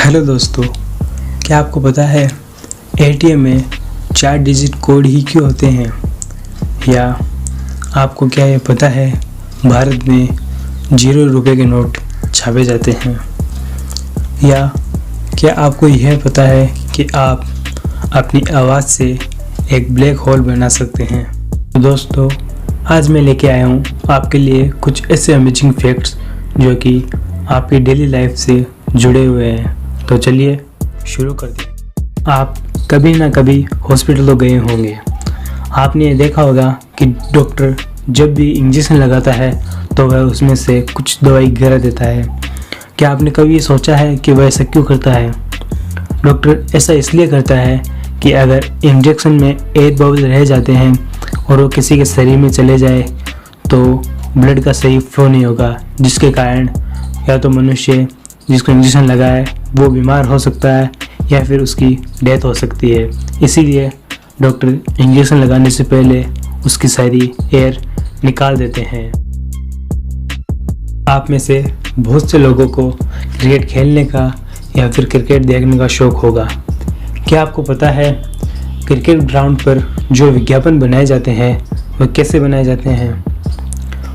Hello दोस्तों, क्या आपको पता है एटीएम में 4 डिजिट कोड ही क्यों होते हैं? या आपको क्या ये पता है भारत में 0 रुपये के नोट छापे जाते हैं? या क्या आपको यह पता है कि आप अपनी आवाज़ से एक ब्लैक होल बना सकते हैं? तो दोस्तों, आज मैं लेके आया हूँ आपके लिए कुछ ऐसे अमेजिंग फैक्ट्स जो कि आपकी डेली लाइफ से जुड़े हुए हैं। तो चलिए शुरू कर दें। आप कभी ना कभी हॉस्पिटल तो गए होंगे। आपने ये देखा होगा कि डॉक्टर जब भी इंजेक्शन लगाता है तो वह उसमें से कुछ दवाई गिरा देता है। क्या आपने कभी सोचा है कि वह ऐसा क्यों करता है? डॉक्टर ऐसा इसलिए करता है कि अगर इंजेक्शन में एयर बबल रह जाते हैं और वो किसी के शरीर में चले जाए तो ब्लड का सही फ्लो नहीं होगा, जिसके कारण या तो मनुष्य जिसको इंजेक्शन लगा है वो बीमार हो सकता है या फिर उसकी डेथ हो सकती है। इसीलिए डॉक्टर इंजेक्शन लगाने से पहले उसकी सारी एयर निकाल देते हैं। आप में से बहुत से लोगों को क्रिकेट खेलने का या फिर क्रिकेट देखने का शौक़ होगा। क्या आपको पता है क्रिकेट ग्राउंड पर जो विज्ञापन बनाए जाते हैं वह कैसे बनाए जाते हैं?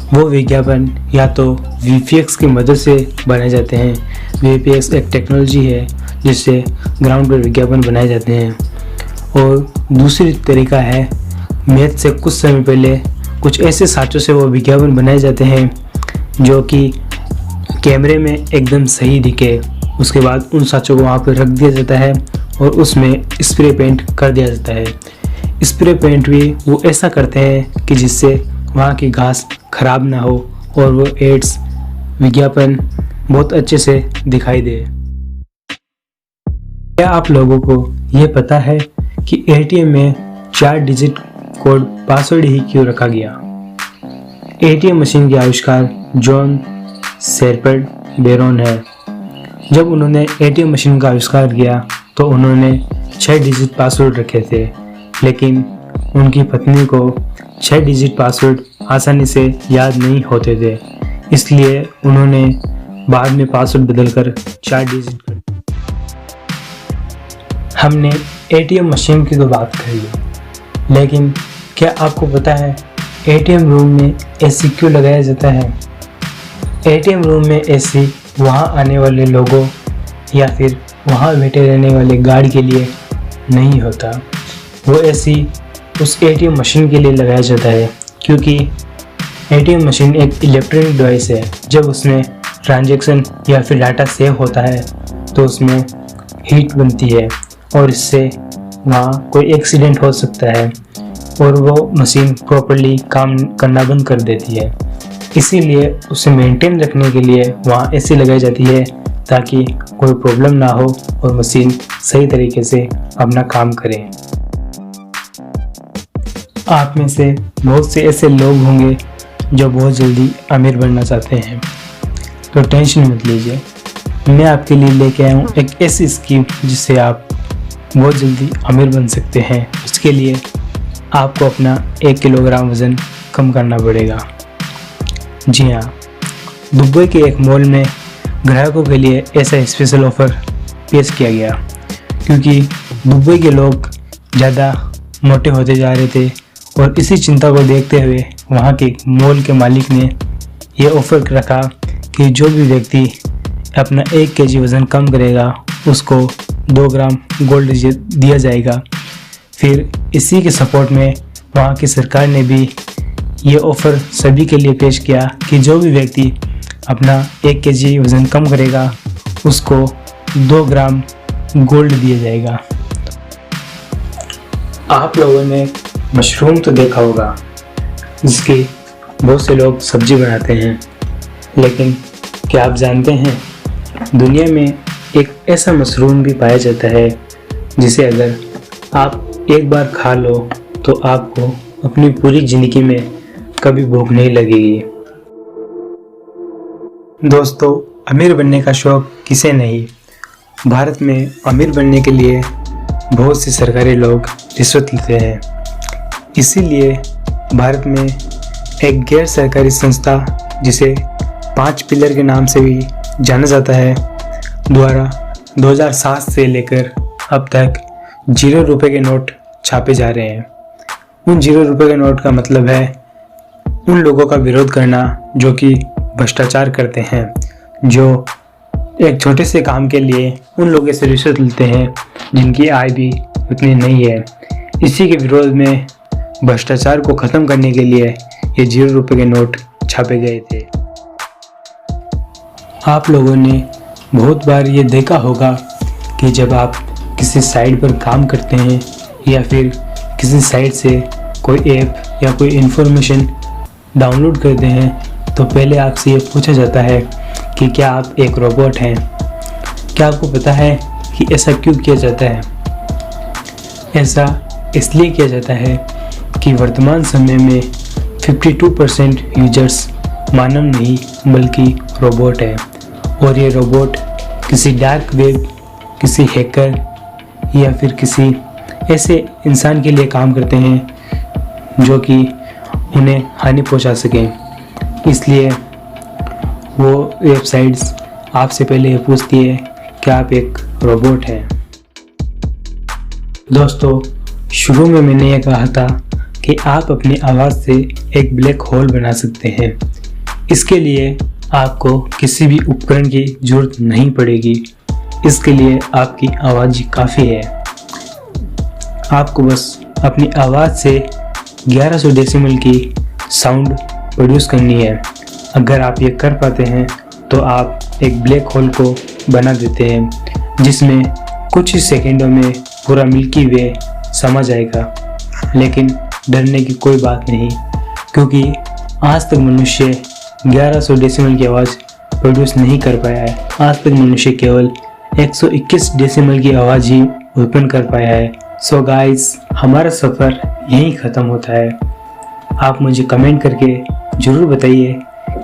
वो विज्ञापन या तो वीपीएक्स की मदद से बनाए जाते हैं। वीपीएक्स एक टेक्नोलॉजी है जिससे ग्राउंड पर विज्ञापन बनाए जाते हैं। और दूसरी तरीका है मैच से कुछ समय पहले कुछ ऐसे साँचों से वो विज्ञापन बनाए जाते हैं जो कि कैमरे में एकदम सही दिखे। उसके बाद उन साँचों को वहाँ पर रख दिया जाता है और उसमें स्प्रे पेंट कर दिया जाता है। स्प्रे पेंट भी वो ऐसा करते हैं कि जिससे वहाँ की घास खराब ना हो और वो एड्स विज्ञापन बहुत अच्छे से दिखाई दे। क्या आप लोगों को ये पता है कि एटीएम में 4 डिजिट कोड पासवर्ड ही क्यों रखा गया? एटीएम मशीन के आविष्कार जॉन शेपर्ड बेरोन है। जब उन्होंने एटीएम मशीन का आविष्कार किया तो उन्होंने 6 डिजिट पासवर्ड रखे थे, लेकिन उनकी पत्नी को 6 डिजिट पासवर्ड आसानी से याद नहीं होते थे, इसलिए उन्होंने बाद में पासवर्ड बदलकर 4 डिजिट कर दिया। हमने एटीएम मशीन की तो बात कर ली, लेकिन क्या आपको पता है एटीएम रूम में एसी क्यों लगाया जाता है? एटीएम रूम में एसी वहाँ आने वाले लोगों या फिर वहाँ बैठे रहने वाले गार्ड के लिए नहीं होता। वो एसी उस एटीएम मशीन के लिए लगाया जाता है, क्योंकि एटीएम मशीन एक इलेक्ट्रॉनिक डिवाइस है। जब उसमें ट्रांजैक्शन या फिर डाटा सेव होता है तो उसमें हीट बनती है और इससे वहाँ कोई एक्सीडेंट हो सकता है और वो मशीन प्रॉपर्ली काम करना बंद कर देती है। इसीलिए उसे मेंटेन रखने के लिए वहाँ एसी लगाई जाती है ताकि कोई प्रॉब्लम ना हो और मशीन सही तरीके से अपना काम करे। आप में से बहुत से ऐसे लोग होंगे जो बहुत जल्दी अमीर बनना चाहते हैं, तो टेंशन मत लीजिए। मैं आपके लिए लेके आया हूँ एक ऐसी स्कीम जिससे आप बहुत जल्दी अमीर बन सकते हैं। उसके लिए आपको अपना 1 किलोग्राम वज़न कम करना पड़ेगा। जी हाँ, दुबई के एक मॉल में ग्राहकों के लिए ऐसा स्पेशल ऑफ़र पेश किया गया, क्योंकि दुबई के लोग ज़्यादा मोटे होते जा रहे थे और इसी चिंता को देखते हुए वहाँ के मॉल के मालिक ने ये ऑफ़र रखा कि जो भी व्यक्ति अपना 1 केजी वज़न कम करेगा उसको 2 ग्राम गोल्ड दिया जाएगा। फिर इसी के सपोर्ट में वहाँ की सरकार ने भी ये ऑफ़र सभी के लिए पेश किया कि जो भी व्यक्ति अपना 1 केजी वज़न कम करेगा उसको 2 ग्राम गोल्ड दिया जाएगा। आप लोगों ने मशरूम तो देखा होगा, जिसकी बहुत से लोग सब्जी बनाते हैं, लेकिन क्या आप जानते हैं दुनिया में एक ऐसा मशरूम भी पाया जाता है जिसे अगर आप एक बार खा लो तो आपको अपनी पूरी ज़िंदगी में कभी भूख नहीं लगेगी। दोस्तों, अमीर बनने का शौक़ किसे नहीं? भारत में अमीर बनने के लिए बहुत से सरकारी लोग रिश्वत लेते हैं। इसीलिए भारत में एक गैर सरकारी संस्था जिसे 5 पिलर के नाम से भी जाना जाता है द्वारा 2007 से लेकर अब तक 0 रुपए के नोट छापे जा रहे हैं। उन 0 रुपए के नोट का मतलब है उन लोगों का विरोध करना जो कि भ्रष्टाचार करते हैं, जो एक छोटे से काम के लिए उन लोगों से रिश्वत लेते हैं जिनकी आय भी उतनी नहीं है। इसी के विरोध में भ्रष्टाचार को ख़त्म करने के लिए ये 0 रुपए के नोट छापे गए थे। आप लोगों ने बहुत बार ये देखा होगा कि जब आप किसी साइट पर काम करते हैं या फिर किसी साइट से कोई ऐप या कोई इन्फॉर्मेशन डाउनलोड करते हैं तो पहले आपसे ये पूछा जाता है कि क्या आप एक रोबोट हैं। क्या आपको पता है कि ऐसा क्यों किया जाता है? ऐसा इसलिए किया जाता है कि वर्तमान समय में 52% यूजर्स मानव नहीं बल्कि रोबोट है, और ये रोबोट किसी डार्क वेब, किसी हैकर या फिर किसी ऐसे इंसान के लिए काम करते हैं जो कि उन्हें हानि पहुंचा सकें। इसलिए वो वेबसाइट्स आपसे पहले ये पूछती है कि आप एक रोबोट हैं। दोस्तों, शुरू में मैंने ये कहा था कि आप अपनी आवाज़ से एक ब्लैक होल बना सकते हैं। इसके लिए आपको किसी भी उपकरण की ज़रूरत नहीं पड़ेगी। इसके लिए आपकी आवाज़ काफ़ी है। आपको बस अपनी आवाज़ से 1100 डेसिमल की साउंड प्रोड्यूस करनी है। अगर आप ये कर पाते हैं तो आप एक ब्लैक होल को बना देते हैं जिसमें कुछ ही सेकंडों में पूरा मिल्की वे समा जाएगा। लेकिन डरने की कोई बात नहीं, क्योंकि आज तक मनुष्य 1100 डेसिमल की आवाज़ प्रोड्यूस नहीं कर पाया है। आज तक मनुष्य केवल 121 डेसिमल की आवाज़ ही उत्पन्न कर पाया है। सो गाइस, हमारा सफ़र यहीं ख़त्म होता है। आप मुझे कमेंट करके ज़रूर बताइए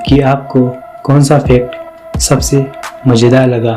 कि आपको कौन सा फैक्ट सबसे मज़ेदार लगा।